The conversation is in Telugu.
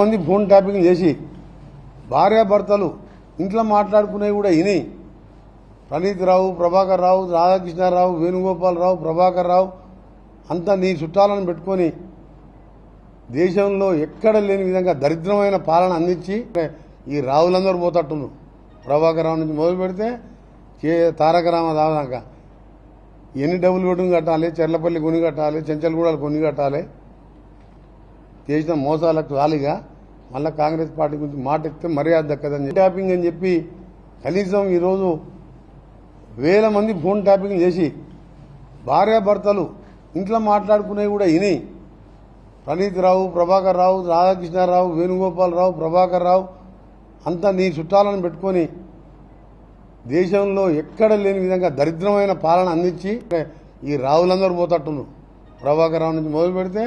మంది ఫోన్ ట్యాపింగ్ చేసి భార్యాభర్తలు ఇంట్లో మాట్లాడుకునేవి కూడా ఇని ప్రణీత్ రావు, ప్రభాకర్ రావు, రాధాకృష్ణారావు, వేణుగోపాలరావు, ప్రభాకర్ రావు అంతా నీ చుట్టాలను పెట్టుకొని దేశంలో ఎక్కడ లేని విధంగా దరిద్రమైన పాలన అందించి ఈ రావులందరూ పోతట్టున్నారు. ప్రభాకర్ రావు నుంచి మొదలు పెడితే తారక రామారావు దాకా ఎన్ని డబ్బులు పెట్టుకుని కట్టాలి, చెర్లపల్లి కొని కట్టాలి, చెంచల్గూడలు కొని కట్టాలి. చేసిన మోసాలకు రాలిగా మళ్ళీ కాంగ్రెస్ పార్టీ గురించి మాట ఎత్తే మర్యాద దక్కదని ట్యాపింగ్ అని చెప్పి కనీసం ఈరోజు వేల మంది ఫోన్ ట్యాపింగ్ చేసి భార్యాభర్తలు ఇంట్లో మాట్లాడుకునేవి కూడా ఇని ప్రణీత్ రావు, ప్రభాకర్ రావు, రాధాకృష్ణారావు, వేణుగోపాలరావు, ప్రభాకర్ రావు అంతా నీ చుట్టాలను పెట్టుకొని దేశంలో ఎక్కడ లేని విధంగా దరిద్రమైన పాలన అందించి ఈ రావులందరూ పోతట్టున్నారు. ప్రభాకర్ రావు నుంచి మొదలు పెడితే